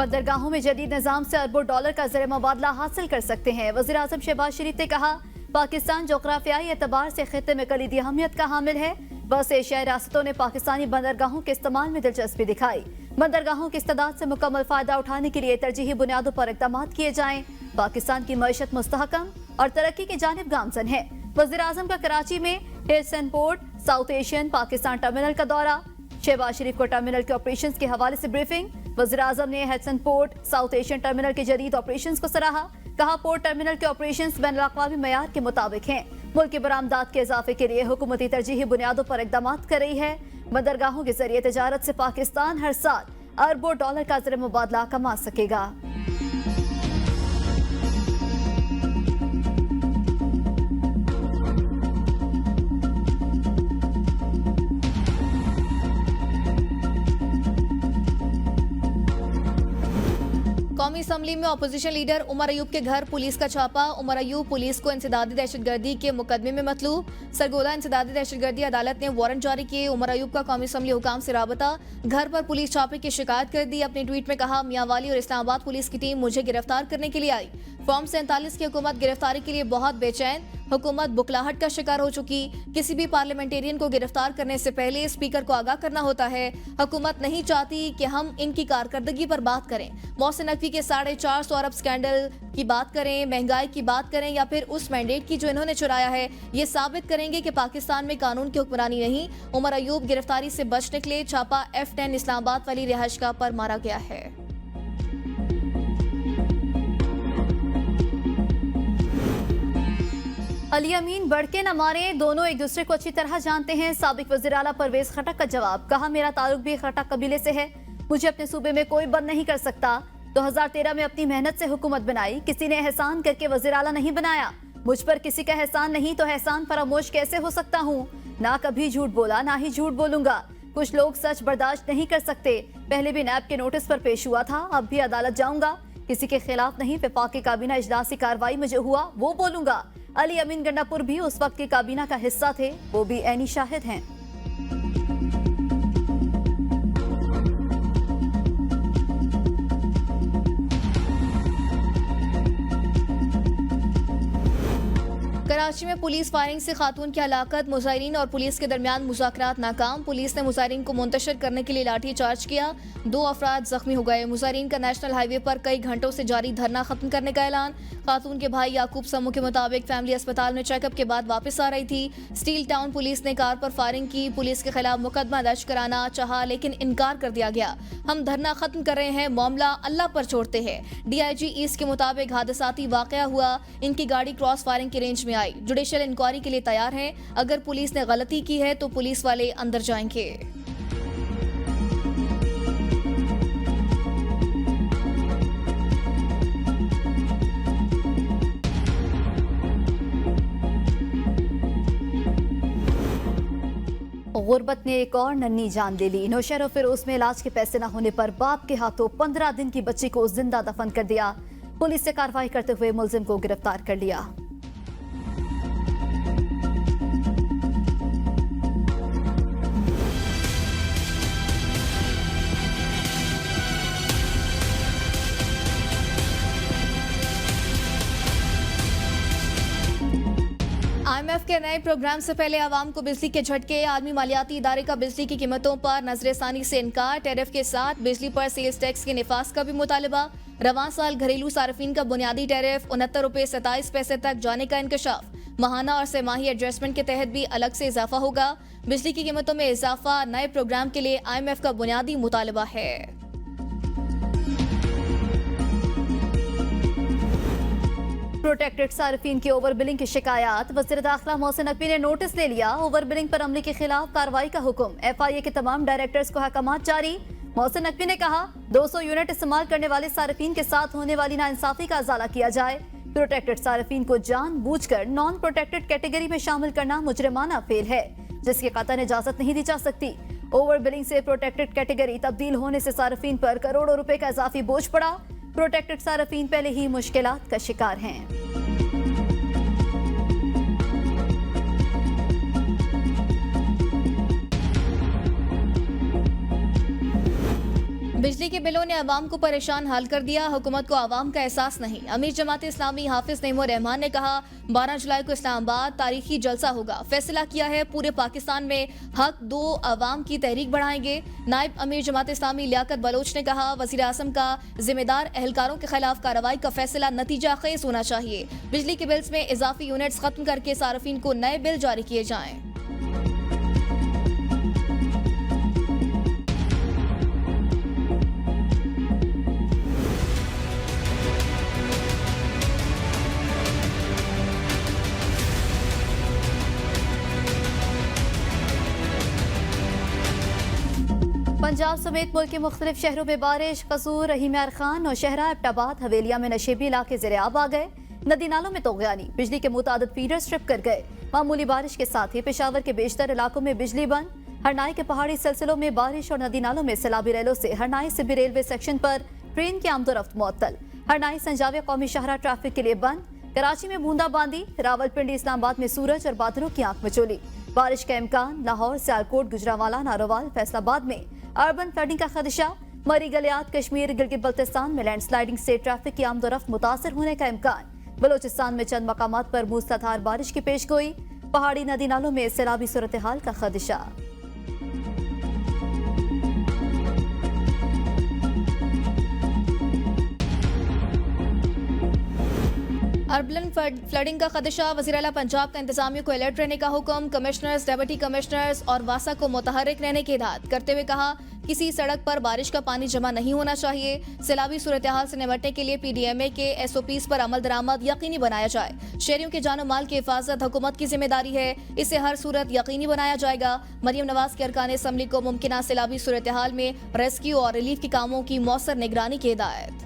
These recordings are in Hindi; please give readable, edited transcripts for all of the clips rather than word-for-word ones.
बंदरगाहों में जदीद निजाम से अरबों डॉलर का ज़र मुबादला हासिल कर सकते हैं। वज़ीर आज़म शहबाज शरीफ ने कहा, पाकिस्तान जोग्राफियाई एतबार से खित्ते में कलीदी अहमियत का हामिल है। बस एशियाई रियासतों ने पाकिस्तानी बंदरगाहों के इस्तेमाल में दिलचस्पी दिखाई। बंदरगाहों की इस्तेदाद से मुकम्मल फायदा उठाने के लिए तरजीही बुनियादों पर इक़दाम किए जाएं। पाकिस्तान की मईशत मुस्तहकम और तरक्की की जानिब गामजन है। वज़ीर आज़म का कराची में हिल्सन port south Asian Pakistan terminal का दौरा। शहबाज शरीफ को टर्मिनल के ऑपरेशंस के हवाले से ब्रीफिंग। वज़ीर आज़म ने हिल्सन पोर्ट साउथ एशियन टर्मिनल के जदीद ऑपरेशंस को सराहा। कहा, पोर्ट टर्मिनल के ऑपरेशंस बैनुल-अक़वामी मयार के मुताबिक हैं। मुल्क की बरामदात के इजाफे के लिए हुकूमती तरजीही बुनियादों पर इक़दाम कर रही है। बंदरगाहों के जरिए तजारत से पाकिस्तान हर साल अरबों डॉलर का ज़र मुबादला कमा सकेगा। कौमी असम्बली में अपोजिशन लीडर उमर अयूब के घर पुलिस का छापा। उमर अयूब पुलिस को इंसदादी दहशतगर्दी के मुकदमे में मतलूब। सरगोदा इंसदादी दहशतगर्दी अदालत ने वारंट जारी किए। उमर अयूब का कौमी असम्बली हुकाम से राबता। घर पर पुलिस छापे की शिकायत कर दी। अपने ट्वीट में कहा, मियांवाली और इस्लामाबाद पुलिस की टीम मुझे गिरफ्तार करने के लिए आई। फॉर्म 47 की हुकूमत गिरफ्तारी के लिए बहुत बेचैन। हुकूमत बुखलाहट का शिकार हो चुकी। किसी भी पार्लियामेंटेरियन को गिरफ्तार करने से पहले स्पीकर को आगाह करना होता है। हुकूमत नहीं चाहती कि हम इनकी कारकर्दगी पर बात करें। मोहसिन नकवी के 450 अरब स्कैंडल की बात करें, महंगाई की बात करें या फिर उस मैंडेट की जो इन्होंने चुराया है, ये साबित करेंगे कि पाकिस्तान में कानून की हुक्मरानी नहीं। उमर अयूब गिरफ्तारी से बचने के लिए छापा F10 इस्लामाबाद वाली रिहाइशगाह पर मारा गया है। अली अमीन बढ़ के न मारे, दोनों एक दूसरे को अच्छी तरह जानते हैं। साबिक वज़ीर आला परवेज खटक का जवाब। कहा, मेरा ताल्लुक भी खटक कबीले से है। मुझे अपने सूबे में कोई बंद नहीं कर सकता। 2013 में अपनी मेहनत से हुकूमत बनाई। किसी ने एहसान करके वज़ीर आला नहीं बनाया। मुझ पर किसी का एहसान नहीं तो एहसान फरामोश कैसे हो सकता हूँ। ना कभी झूठ बोला, ना ही झूठ बोलूंगा। कुछ लोग सच बर्दाश्त नहीं कर सकते। पहले भी नैब के नोटिस पर पेश हुआ था, अब भी अदालत जाऊंगा। किसी के खिलाफ नहीं, वफाकी काबीना इजलासी कार्रवाई में जो हुआ वो बोलूंगा। अली अमीन गंडापुर भी उस वक्त की काबीना का हिस्सा थे, वो भी ऐनी शाहिद हैं। कराची में पुलिस फायरिंग से खातून की हलाकत। मुजाहिरीन और पुलिस के दरमियान मुज़ाकरात नाकाम। पुलिस ने मुजाहिरीन को मुंतशिर करने के लिए लाठी चार्ज किया। 2 अफराद जख्मी हो गए। मुजाहिरीन का नेशनल हाईवे पर कई घंटों से जारी धरना खत्म करने का ऐलान। खातून के भाई याकूब समू के मुताबिक फैमिली अस्पताल में चेकअप के बाद वापस आ रही थी। स्टील टाउन पुलिस ने कार पर फायरिंग की। पुलिस के खिलाफ मुकदमा दर्ज कराना चाहा लेकिन इनकार कर दिया गया। हम धरना खत्म कर रहे हैं, मामला अल्लाह पर छोड़ते हैं। DIG ईस्ट के मुताबिक हादसाती वाकया हुआ। इनकी गाड़ी क्रॉस फायरिंग की रेंज में आई। जुडिशियल इंक्वायरी के लिए तैयार हैं। अगर पुलिस ने गलती की है तो पुलिस वाले अंदर जाएंगे। गुर्बत ने एक और नन्ही जान ले ली। नौशहर फिरोज में इलाज के पैसे न होने पर बाप के हाथों 15 दिन की बच्ची को जिंदा दफन कर दिया। पुलिस ने कार्रवाई करते हुए मुलजिम को गिरफ्तार कर लिया। IMF के नए प्रोग्राम से पहले आवाम को बिजली के झटके। आलमी मालियाती इदारे का बिजली की कीमतों पर नजरसानी से इनकार। टैरिफ के साथ बिजली पर सेल्स टैक्स के निफाज का भी मुतालबा। रवां साल घरेलू सार्फिन का बुनियादी टैरिफ 69 रुपये 27 पैसे तक जाने का इंकशाफ। माहाना और सेमाही एडजस्टमेंट के तहत भी अलग से इजाफा होगा। बिजली की कीमतों में इजाफा नए प्रोग्राम के लिए IMF का बुनियादी मुतालबा है। प्रोटेक्टेड सार्फिन की ओवर बिलिंग की शिकायत। वज़ीर दाखिला मोहसिन नकवी ने नोटिस ले लिया। ओवर बिलिंग पर अमले के खिलाफ कार्रवाई का हुक्म। FIA के तमाम डायरेक्टर्स को अहकामात जारी। मोहसिन नकवी ने कहा, 200 यूनिट इस्तेमाल करने वाले सार्फिन के साथ होने वाली नाइंसाफी का अजाला किया जाए। प्रोटेक्टेड सार्फिन को जानबूझकर नॉन प्रोटेक्टेड कैटेगरी में शामिल करना मुजरिमाना फेल है, जिसकी कतई इजाजत नहीं दी जा सकती। ओवर बिलिंग से प्रोटेक्टेड कैटेगरी तब्दील होने से सार्फिन पर करोड़ों रुपए का इजाफी बोझ पड़ा। प्रोटेक्टेड सार्फिन पहले ही मुश्किलात का शिकार हैं। बिजली के बिलों ने अवाम को परेशान हाल कर दिया, हुकूमत को अवाम का एहसास नहीं। अमीर जमात इस्लामी हाफिज नईमुर रहमान ने कहा 12 जुलाई को इस्लामाबाद तारीखी जलसा होगा, फैसला किया है पूरे पाकिस्तान में हक दो अवाम की तहरीक बढ़ाएंगे। नायब अमीर जमात इस्लामी लियाकत बलोच ने कहा वज़ीर आज़म का जिम्मेदार एहलकारों के खिलाफ कार्रवाई का फैसला नतीजा खेज होना चाहिए। बिजली के बिल्स में इजाफी यूनिट्स खत्म करके सार्फिन को नए बिल जारी किए जाएं। पंजाब समेत मुल्क के मुख्तलिफ शहरों में बारिश, कसूर, रहीम यार खान और शहरा एबटाबाद हवेलिया में नशेबी इलाके ज़ेर-ए-आब आ गए। नदी नालों में तोग़यानी, बिजली के मुतादिद फीडर स्ट्रिप कर गए। मामूली बारिश के साथ ही पेशावर के बेशतर इलाकों में बिजली बंद। हरनाई के पहाड़ी सिलसिलों में बारिश और नदी नालों में सैलाबी रेलों से हरनाई से भी रेलवे सेक्शन पर ट्रेन की आमदोरफ्त मुअत्तल। हरनाई संजाविया कौमी शाहरा ट्रैफिक के लिए बंद। कराची में बूंदाबांदी, रावलपिंडी इस्लामाबाद में सूरज और बादलों की आंख मिचौली। बारिश का इम्कान, लाहौर, सियालकोट, गुजरांवाला, नारोवाल, फैसलाबाद में अर्बन फ्लडिंग का खदशा। मरी गलियात, कश्मीर, गिलगित बल्तिस्तान में लैंडस्लाइडिंग से ट्रैफिक की आमदोरफ्त मुतासर होने का इम्कान। बलोचिस्तान में चंद मकामात पर मूसलाधार बारिश की पेशगोई। पहाड़ी नदी नालों में सैलाबी सूरत हाल का खदशा। अर्बन फ्लडिंग का खदशा, वज़ीर आला पंजाब का इंतजामिया को अलर्ट रहने का हुक्म। कमिश्नर्स, डेप्यूटी कमिश्नर्स और वासा को मुतहर्रिक रहने की हिदायत करते हुए कहा किसी सड़क पर बारिश का पानी जमा नहीं होना चाहिए। सैलाबी सूरत हाल से निपटने के लिए PDMA के SOPs पर अमल दरामद यकीनी बनाया जाए। शहरियों के जानो माल की हिफाजत हुकूमत की जिम्मेदारी है, इसे हर सूरत यकीनी बनाया जाएगा। मरियम नवाज के अरकान असम्बली को मुमकिन सैलाबी सूरत हाल में रेस्क्यू और रिलीफ के कामों की मौसर निगरानी की हिदायत।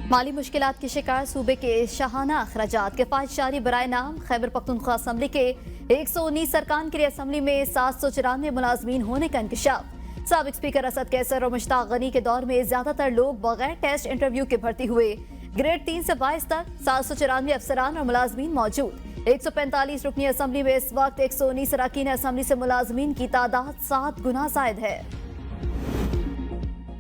माली मुश्किलात के शिकार सूबे के शाहाना अखराजात किफायत जारी बराए नाम। खैबर पख्तूनख्वा असम्बली के 119 अरकान के लिए असम्बली में 794 मुलाजमीन होने का इंकशाफ। साबिक स्पीकर असद कैसर और मुश्ताक गनी के दौर में ज्यादातर लोग बगैर टेस्ट इंटरव्यू के भर्ती हुए। ग्रेड 3 से 22 तक 794 अफसरान और मुलाजमीन मौजूद। 145 रुकनी असम्बली में इस वक्त 119 अरकान असम्बली से मुलाजमीन की तादाद 7 गुना जायद है।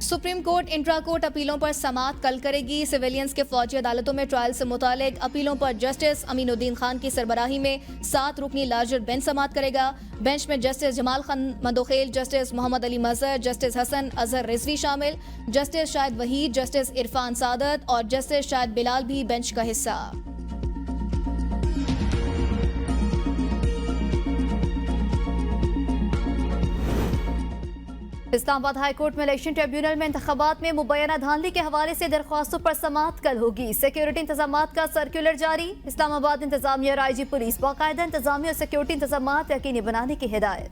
सुप्रीम कोर्ट इंट्रा कोर्ट अपीलों पर समाअत कल करेगी। सिविलियंस के फौजी अदालतों में ट्रायल से मुतालिक अपीलों पर जस्टिस अमीनुद्दीन खान की सरबराही में 7 रुकनी लार्जर बेंच समाअत करेगा। बेंच में जस्टिस जमाल खान मंदोखेल, जस्टिस मोहम्मद अली मजहर, जस्टिस हसन अजहर रिजवी शामिल, जस्टिस शाहिद वहीद, जस्टिस इरफान सादत और जस्टिस शाहिद बिलाल भी बेंच का हिस्सा। इस्लामाबाद हाई कोर्ट में इलेक्शन ट्रिब्यूनल में इंतखाबात में मुबैना धांधली के हवाले से दरख्वास्तों पर समाअत कल होगी। सिक्योरिटी इंतजामात का सर्कुलर जारी। इस्लामाबाद इंतजामिया और IG पुलिस बाकायदा इंतजामिया और सिक्योरिटी इंतजामात यकीनी बनाने की हिदायत।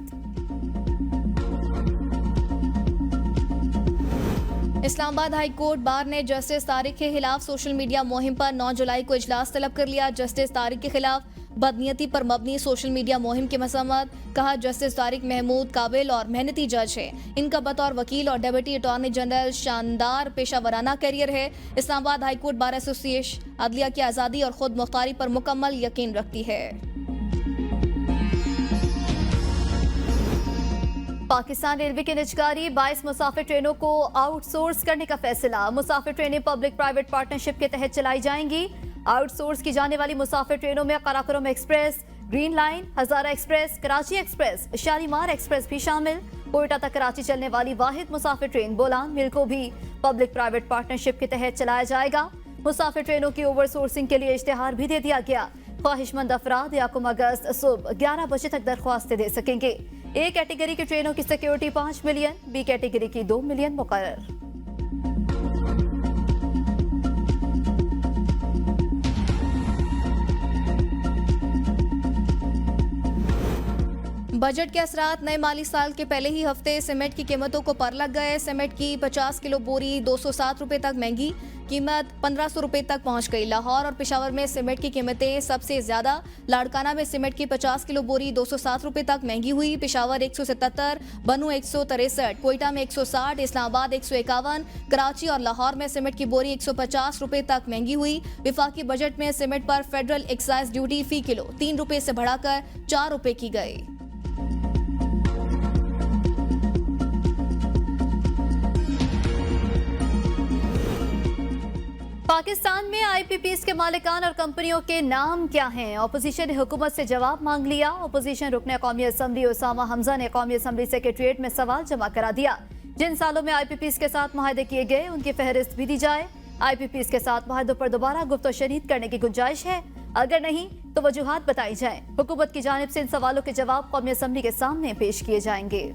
इस्लामाबाद हाई कोर्ट बार ने जस्टिस तारिक के खिलाफ सोशल मीडिया मुहिम पर 9 जुलाई को इजलास तलब कर लिया। जस्टिस तारिक के खिलाफ बदनीयती पर मबनी सोशल मीडिया मुहिम की मसम्मत। कहा जस्टिस तारिक महमूद काबिल और मेहनती जज है, इनका बतौर वकील और डेप्यूटी अटॉर्नी जनरल शानदार पेशा वराना करियर है। Islamabad high court bar association अदलिया की आज़ादी और खुद मुख्तारी पर मुकम्मल यकीन रखती है। पाकिस्तान रेलवे की निजकारी 22 मुसाफिर ट्रेनों को आउटसोर्स करने का फैसला। मुसाफिर ट्रेनें पब्लिक प्राइवेट पार्टनरशिप के तहत चलाई जाएंगी। आउटसोर्स की जाने वाली मुसाफिर ट्रेनों में Karakoram express, green line, Hazara express, Karachi express, Shalimar express भी शामिल। कोयटा तक कराची चलने वाली वाहिद मुसाफिर ट्रेन बोलान मिल को भी पब्लिक प्राइवेट पार्टनरशिप के तहत चलाया जाएगा। मुसाफिर ट्रेनों की ओवरसोर्सिंग के लिए इश्तेहार भी दे दिया गया। ख्वाहिशमंद अफराद 1 अगस्त सुबह 11 बजे तक दरख्वास्तें दे सकेंगे। ए कैटेगरी की ट्रेनों की सिक्योरिटी 5 मिलियन, बी कैटेगरी की 2 मिलियन मुकर्रर। बजट के असरात नए माली साल के पहले ही हफ्ते सीमेंट की कीमतों को पर लग गए। सीमेंट की 50 किलो बोरी 207 रुपए तक महंगी, कीमत 1500 रुपए तक पहुंच गई। लाहौर और पेशावर में सीमेंट की कीमतें सबसे ज्यादा। लाड़काना में सीमेंट की 50 किलो बोरी 207 रुपए तक महंगी हुई। पेशावर 177, बनू 163, कोयटा में 160, इस्लामाबाद 151, कराची और लाहौर में सीमेंट की बोरी 150 रुपए तक महंगी हुई। विफाकी बजट में सीमेंट पर फेडरल एक्साइज ड्यूटी फी किलो 3 रुपए से बढ़ाकर 4 रुपए की गई। पाकिस्तान में आईपीपीएस के मालिकान और कंपनियों के नाम क्या हैं? ऑपोजिशन ने हुकूमत से जवाब मांग लिया। ऑपोजिशन रुकने कौमी असम्बली उसामा हमजा ने कौमी असम्बली सेक्रेटरीट में सवाल जमा करा दिया। जिन सालों में आईपीपीएस के साथ मुआहदे किए गए उनकी फहरिस्त भी दी जाए। आईपीपीएस के साथ मुआहदों पर दोबारा गुफ्त शनीद करने की गुंजाइश है, अगर नहीं तो वजूहात बताई जाए। हुकूमत की जानिब से इन सवालों के जवाब कौमी असम्बली के सामने पेश किए जाएंगे।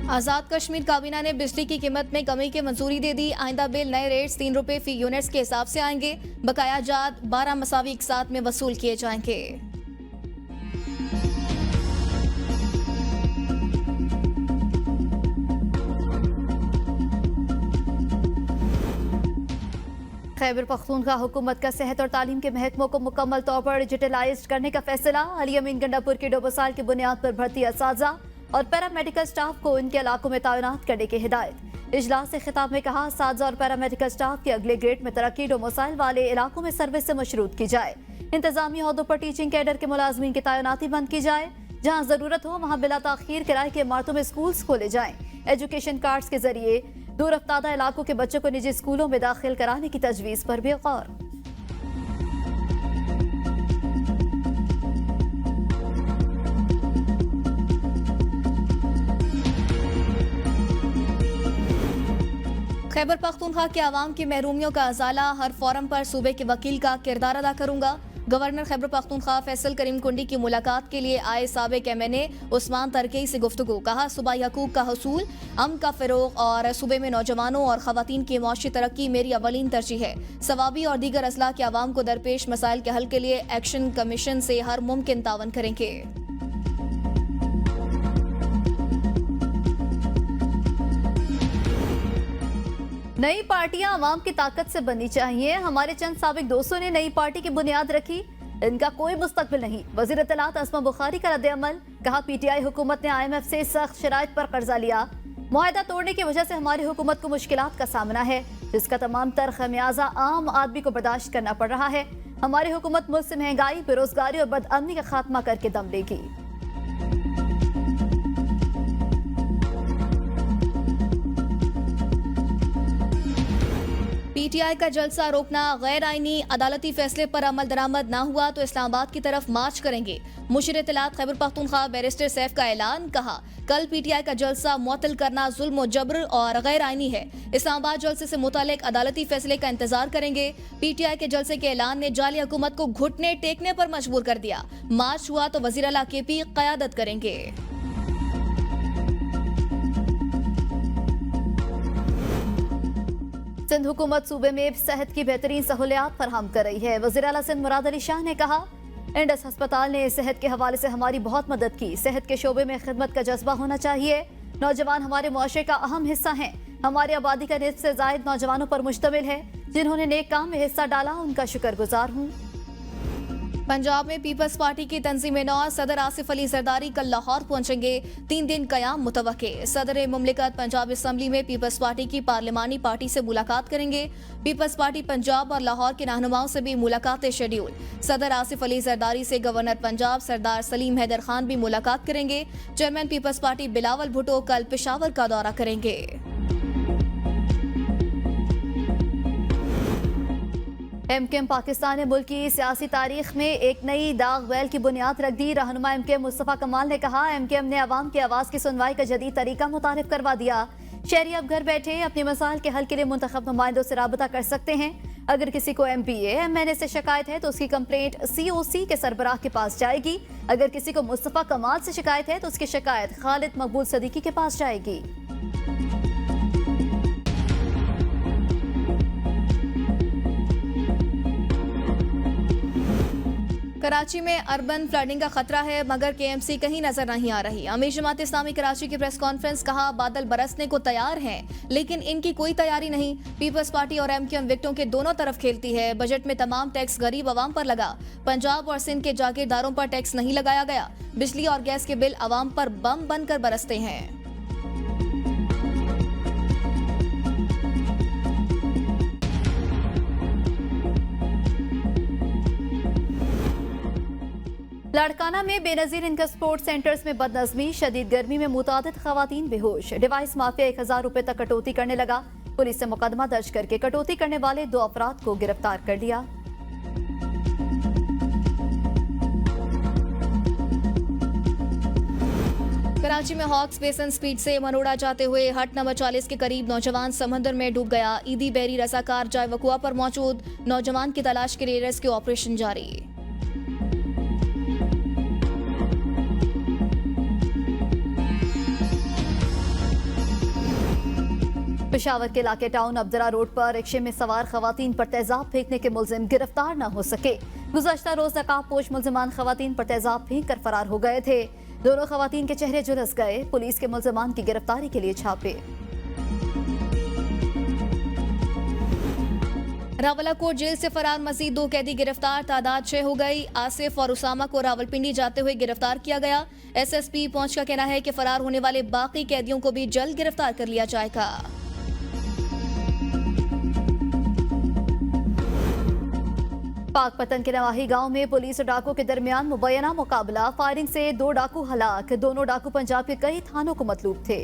आजाद कश्मीर काबीना ने बिजली की कीमत में कमी की मंजूरी दे दी। आइंदा बिल नए रेट्स 3 रुपए फी यूनिट्स के हिसाब से आएंगे। बकाया जात 12 मसावी एक साथ में वसूल किए जाएंगे। खैबर पख्तूनख्वा हुकूमत का सेहत और तालीम के महकमों को मुकम्मल तौर पर डिजिटलाइज करने का फैसला। अली अमीन गंडापुर के डोबोसाल की बुनियाद पर भर्ती असातिज़ा और पैरामेडिकल स्टाफ को उनके इलाकों में तैनात करने की हिदायत। इजलास से खिताब में कहा, असातिज़ा और पैरामेडिकल स्टाफ के अगले ग्रेड में तरक्की डोमोसाइल वाले इलाकों में सर्विस से मशरूत की जाए। इंतजामी ओहदों पर टीचिंग कैडर के मुलाजमीन की तैनाती बंद की जाए। जहाँ जरूरत हो वहाँ बिला ताखीर किराए की इमारतों में स्कूल्स खोले जाएं। एजुकेशन कार्ड्स के जरिए दूर अफ्तादा इलाकों के बच्चों को निजी स्कूलों में दाखिल कराने की तजवीज़ पर भी गौर। खैबर पख्तूनख्वा के अवाम की महरूमियों का अजाला, हर फोरम पर सूबे के वकील का किरदार अदा करूंगा। गवर्नर खैबर पख्तूनख्वा फैसल करीम कुंडी की मुलाकात के लिए आए साबिक MNA उस्मान तरकई से गुफ्तगू। कहा, सूबाई हकूक का हसूल, अमन का फ़रोग और सूबे में नौजवानों और ख़वातीन की मुआशी तरक्की मेरी अवलीन तरजीह है। सवाबी और दीगर असला के अवाम को दरपेश मसाइल के हल के लिए एक्शन कमीशन से हर मुमकिन तावन करेंगे। नई पार्टियां अवाम की ताकत से बननी चाहिए। हमारे चंद साबिक दोस्तों ने नई पार्टी की बुनियाद रखी, इनका कोई मुस्तकबिल नहीं। वज़ीर इत्तलात अस्मा बुखारी का रद्द-ए-अमल। कहा, PTI हुकूमत ने IMF से सख्त शराइत पर कर्जा लिया। मुआहदा तोड़ने की वजह से हमारी हुकूमत को मुश्किलात का सामना है, जिसका तमाम तर खमियाजा आम आदमी को बर्दाश्त करना पड़ रहा है। हमारी हुकूमत मुल्क से महंगाई, बेरोजगारी और बदअमनी का खात्मा करके दम लेगी। PTI का जलसा रोकना, गैर आईनी अदालती फैसले पर अमल दरामद ना हुआ तो इस्लामाबाद की तरफ मार्च करेंगे। मुशीर इत्तलात खैबर पख्तूनख्वा बैरिस्टर सैफ का ऐलान। कहा, कल PTI का जलसा मुअत्तल करना जुल्म और जबर और गैर आईनी है। इस्लामाबाद जलसे से मुतालिक अदालती फैसले का इंतजार करेंगे। PTI के जलसे के ऐलान ने जाली हुकूमत को घुटने टेकने पर मजबूर कर दिया। मार्च हुआ तो वज़ीर आला KP क़यादत करेंगे। सिंध हुकूमत सूबे में सेहत की बेहतरीन सहूलियात फराहम कर रही है। वज़ीर आला सिंध मुराद अली शाह ने कहा, इंडस हस्पताल ने सेहत के हवाले से हमारी बहुत मदद की। सेहत के शोबे में खिदमत का जज्बा होना चाहिए। नौजवान हमारे मुआशरे का अहम हिस्सा हैं। हमारी आबादी का निस्फ से ज़ायद नौजवानों पर मुश्तमिल है। जिन्होंने नेक काम में हिस्सा डाला, उनका शुक्रगुजार हूँ। पंजाब में पीपल्स पार्टी की तंजीम नौ सदर आसिफ अली जरदारी कल लाहौर पहुंचेंगे। 3 दिन कयाम मुतवक्के। सदर मुमलिकत पंजाब असम्बली में पीपल्स पार्टी की पार्लिमानी पार्टी से मुलाकात करेंगे। पीपल्स पार्टी पंजाब और लाहौर के रहनुमाओं से भी मुलाकातें शेड्यूल। सदर आसिफ अली जरदारी से गवर्नर पंजाब सरदार सलीम हैदर खान भी मुलाकात करेंगे। Chairman people's party Bilawal Bhutto कल पेशावर का दौरा करेंगे। MKM पाकिस्तान ने मुल्क की सियासी तारीख में एक नई दाग बैल की बुनियाद रख दी। रहनुमा MKM मुस्तफ़ा कमाल ने कहा, MKM ने अवाम की आवाज़ की सुनवाई का जदीद तरीका मुतारिफ करवा दिया। शहरी अब घर बैठे अपने मसाइल के हल के लिए मुंतखब नुमाइंदों से राबता कर सकते हैं। अगर किसी को MPA MNA से शिकायत है तो उसकी कंप्लेंट COC के सरबराह के पास जाएगी। अगर किसी को मुस्तफ़ा कमाल से शिकायत है तो उसकी शिकायत खालिद मकबूल सदीकी के पास जाएगी। कराची में अर्बन फ्लडिंग का खतरा है, मगर केएमसी कहीं नजर नहीं आ रही। अमीर जमात इस्लामी कराची की प्रेस कॉन्फ्रेंस, कहा बादल बरसने को तैयार हैं, लेकिन इनकी कोई तैयारी नहीं। पीपल्स पार्टी और एमक्यूएम विकटों के दोनों तरफ खेलती है। बजट में तमाम टैक्स गरीब आवाम पर लगा। पंजाब और सिंध के जागीरदारों पर टैक्स नहीं लगाया गया। बिजली और गैस के बिल आवाम पर बम बनकर बरसते हैं। लाड़काना में बेनजीर इनकम स्पोर्ट सेंटर्स में बदनजमी, शदीद गर्मी में मुतादिद खवातीन बेहोश। डिवाइस माफिया 1000 रुपए तक कटौती करने लगा। पुलिस ने मुकदमा दर्ज करके कटौती करने वाले 2 अफराद को गिरफ्तार कर लिया। कराची में हॉक्स बेसन स्पीड से मनोड़ा जाते हुए हट नंबर 40 के करीब नौजवान समंदर में डूब गया। ईदी बेरी रजाकार जाय वकुआ पर मौजूद। नौजवान की तलाश के लिए रेस्क्यू ऑपरेशन जारी। पेशावर के इलाके टाउन अब्दुल्ला रोड पर रिक्शे में सवार खवातीन पर तेजाब फेंकने के मुलजिम गिरफ्तार न हो सके। गुज़श्ता रोज नकाबपोश मुलजिमान खवातीन पर तेजाब फेंक कर फरार हो गए थे। दोनों खवातीन के चेहरे झुलस गए। पुलिस के मुलजिमान की गिरफ्तारी के लिए छापे। रावलाकोट जेल से फरार मजीद 2 कैदी गिरफ्तार, तादाद 6 हो गई। आसिफ और उसामा को रावलपिंडी जाते हुए गिरफ्तार किया गया। एसएसपी पहुंच का कहना है कि फरार होने वाले बाकी कैदियों को भी जल्द गिरफ्तार कर लिया जाएगा। पाकपतन के नवाही गांव में पुलिस और डाकू के दरमियान मुबैना मुकाबला। फायरिंग से 2 डाकू हलाक। दोनों डाकू पंजाब के कई थानों को मतलूब थे।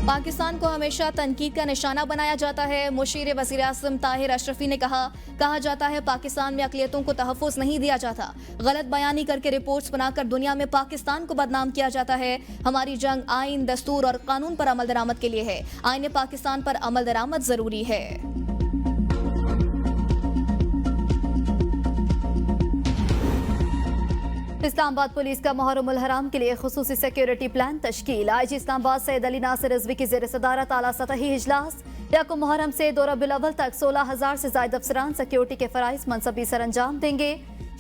पाकिस्तान को हमेशा तनकीद का निशाना बनाया जाता है। मुशीर वज़ीर आज़म ताहिर अशरफी ने कहा जाता है पाकिस्तान में अक़लियतों को तहफ़्फ़ुज़ नहीं दिया जाता। गलत बयानी करके रिपोर्ट्स बनाकर दुनिया में पाकिस्तान को बदनाम किया जाता है। हमारी जंग आइन, दस्तूर और कानून पर अमल दरामद के लिए है। आइन पाकिस्तान पर अमल दरामद जरूरी है। इस्लामाबाद पुलिस का मुहर्रमुल हराम के लिए खुसूसी सिक्योरिटी प्लान तश्कील। आईजी इस्लामाबाद सैयद अली नासिर रिजवी की ज़ेर सदारत आला सतही इजलास। याकुम मुहर्रम से 2 रबीउल अव्वल तक 16,000 से ज़ायद अफसरान सिक्योरिटी के फराइज मनसबी सर अंजाम देंगे।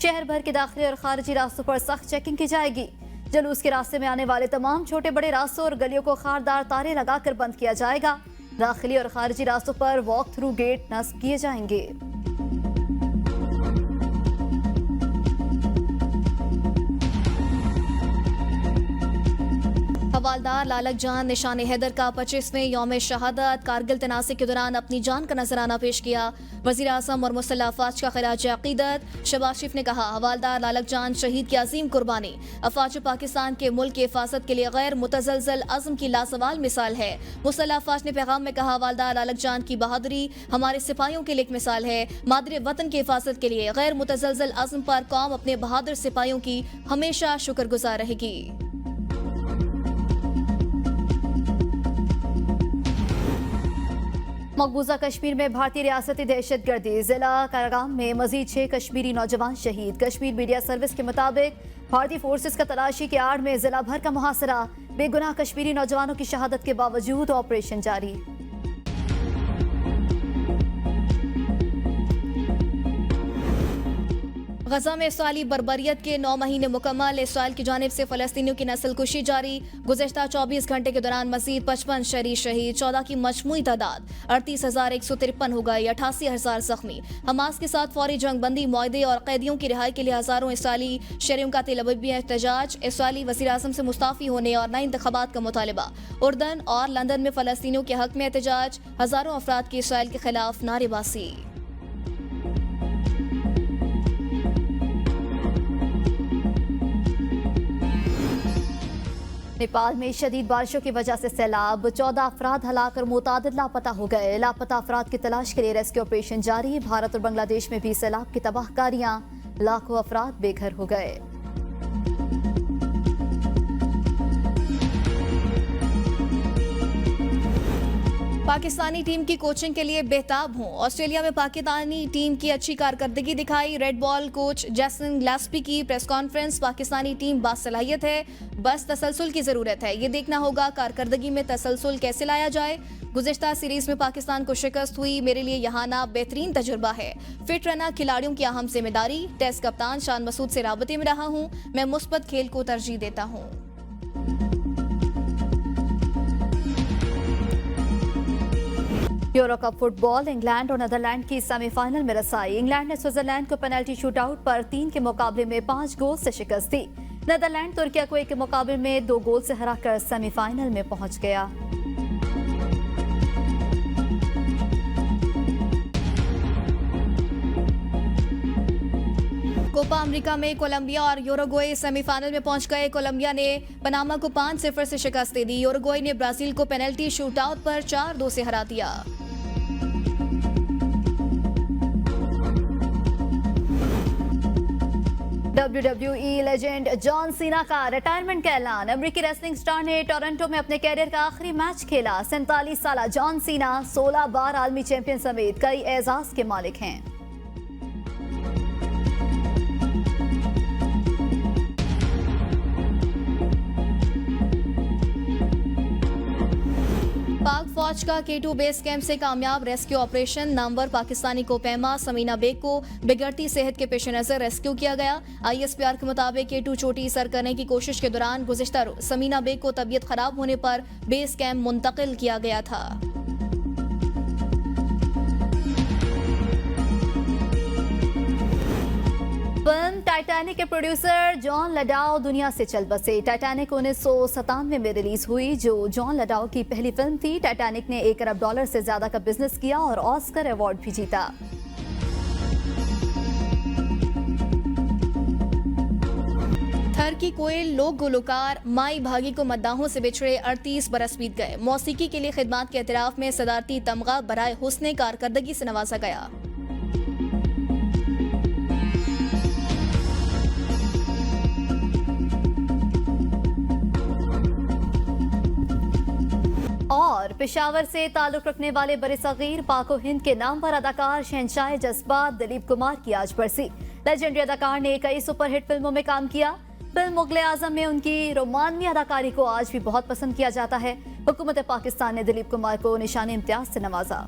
शहर भर के दाखिली और खारजी रास्तों पर सख्त चेकिंग की जाएगी। जुलूस के रास्ते में आने वाले तमाम छोटे बड़े रास्तों और गलियों को खारदार तारे लगाकर बंद किया जाएगा। दाखिली और खारजी रास्तों पर वॉक थ्रू गेट नस्ब किए जाएंगे। हवालदार लालक जान निशान हैदर का 25वें यौम शहादत कारगिल तनाज़े के दौरान अपनी जान का नजराना पेश किया। वज़ीर आज़म और मुसल्लह अफ़वाज का खिराज अक़ीदत। शहबाज शरीफ ने कहा हवालदार लालक जान शहीद की अजीम कुर्बानी अफ़वाज पाकिस्तान के मुल्क की हिफाजत के लिए गैर मुतज़लज़ल अज़्म की लासवाल मिसाल है। मुसल्लह अफ़वाज ने पैगाम में कहा हवालदार लालक जान की बहादुरी हमारे सिपाहियों के लिए एक मिसाल है। मादरे वतन की हिफाजत के लिए गैर मुतज़लज़ल अज़्म पर कौम अपने बहादुर सिपाहियों की हमेशा शुक्रगुजार रहेगी। मकबूजा कश्मीर में भारतीय रियासती दहशतगर्दी। जिला करागाम में मजीद 6 कश्मीरी नौजवान शहीद। कश्मीर मीडिया सर्विस के मुताबिक भारतीय फोर्सेस का तलाशी के आड़ में जिला भर का मुहासरा। बेगुनाह कश्मीरी नौजवानों की शहादत के बावजूद ऑपरेशन जारी। गजा में इसराइली बर्बरियत के 9 महीने मुकम्मल। इसराइल की जानिब से फलस्तीनियों की नस्ल कुशी जारी। गुज़श्ता 24 घंटे के दौरान मजीद 55 शहरी शहीद। 14 की मजमूई तादाद 38,153 हो गई। 88,000 जख्मी। हमास के साथ फौरी जंग बंदी मुआहदे और कैदियों की रिहाई के लिए हजारों इसराइली शहरियों का तेल अवीव में एहतजाज। इसराइली वज़ीर आज़म से मुस्ताफ़ी होने और नए इंतखाबात का मुतालबा। उर्दन और लंदन में फलस्तीनियों के हक में एहतजाज। हजारों अफराद की इसराइल के खिलाफ नारेबाजी। नेपाल में शदीद बारिशों की वजह से सैलाब। 14 अफराद हलाक और मुतादिद लापता हो गए। लापता अफराद की तलाश के लिए रेस्क्यू ऑपरेशन जारी। भारत और बांग्लादेश में भी सैलाब की तबाहकारियां। लाखों अफराद बेघर हो गए। पाकिस्तानी टीम की कोचिंग के लिए बेताब हूं। ऑस्ट्रेलिया में पाकिस्तानी टीम की अच्छी कारकर्दगी दिखाई। रेड बॉल कोच जैसन ग्लास्पी की प्रेस कॉन्फ्रेंस। पाकिस्तानी टीम बासलाहियत है, बस तसलसल की जरूरत है। ये देखना होगा कारकर्दगी में तसलसल कैसे लाया जाए। गुज़िश्ता सीरीज में पाकिस्तान को शिकस्त हुई, मेरे लिए यहाँ आना बेहतरीन तजुर्बा है। फिट रहना खिलाड़ियों की अहम जिम्मेदारी। टेस्ट कप्तान शान मसूद से राबते में रहा हूँ, मैं मुस्बत खेल को तरजीह देता हूँ। यूरो कप फुटबॉल, इंग्लैंड और नीदरलैंड की सेमीफाइनल में रसाई। इंग्लैंड ने स्विट्जरलैंड को पेनल्टी शूटआउट पर 3 के मुकाबले में 5 गोल से शिकस्त दी। नीदरलैंड तुर्किया को 1 के मुकाबले में 2 गोल से हराकर सेमीफाइनल में पहुंच गया। कोपा अमेरिका में कोलंबिया और यूरुग्वे सेमीफाइनल में पहुंच गए। कोलंबिया ने पनामा को 5-0 से शिकस्त दे दी। यूरुग्वे ने ब्राजील को पेनल्टी शूटआउट पर 4-2 से हरा दिया। WWE लेजेंड जॉन सीना का रिटायरमेंट का ऐलान। अमेरिकी रेसलिंग स्टार ने टोरंटो में अपने कैरियर का आखिरी मैच खेला। 47 साल जॉन सीना 16 बार आलमी चैंपियन समेत कई एजाज के मालिक हैं। पाक फौज का K2 बेस कैंप से कामयाब रेस्क्यू ऑपरेशन। नामवर पाकिस्तानी कोपैमा समीना बेग को बिगड़ती सेहत के पेश नजर रेस्क्यू किया गया। ISPR के मुताबिक K2 चोटी सर करने की कोशिश के दौरान गुज़िश्ता रोज समीना बेग को तबीयत खराब होने पर बेस कैंप मुंतकिल किया गया था। फिल्म टाइटैनिक के प्रोड्यूसर जॉन लडाउ दुनिया से चल बसे। टाइटैनिक 1997 में रिलीज हुई, जो जॉन लडाउ की पहली फिल्म थी। टाइटैनिक ने $1 अरब से ज्यादा का बिजनेस किया और ऑस्कर अवार्ड भी जीता। थर की कोयल लोक गुलकार माई भागी को मद्दाहों से बिछड़े 38 बरस बीत गए। मौसीकी के लिए खिदमात के एतराफ में सदारती तमगा बराए हुस्ने कारकर्दगी से नवाजा गया। और पेशावर से ताल्लुक रखने वाले बरसगीर पाको हिंद के नामवर अदाकार शहंशाह जज्बात दिलीप कुमार की आज बरसी। लेजेंडरी अदाकार ने कई सुपरहिट फिल्मों में काम किया। फिल्म मुगले आजम में उनकी रोमानवी अदाकारी को आज भी बहुत पसंद किया जाता है। हुकूमत पाकिस्तान ने दिलीप कुमार को निशान इम्तियाज से नवाजा।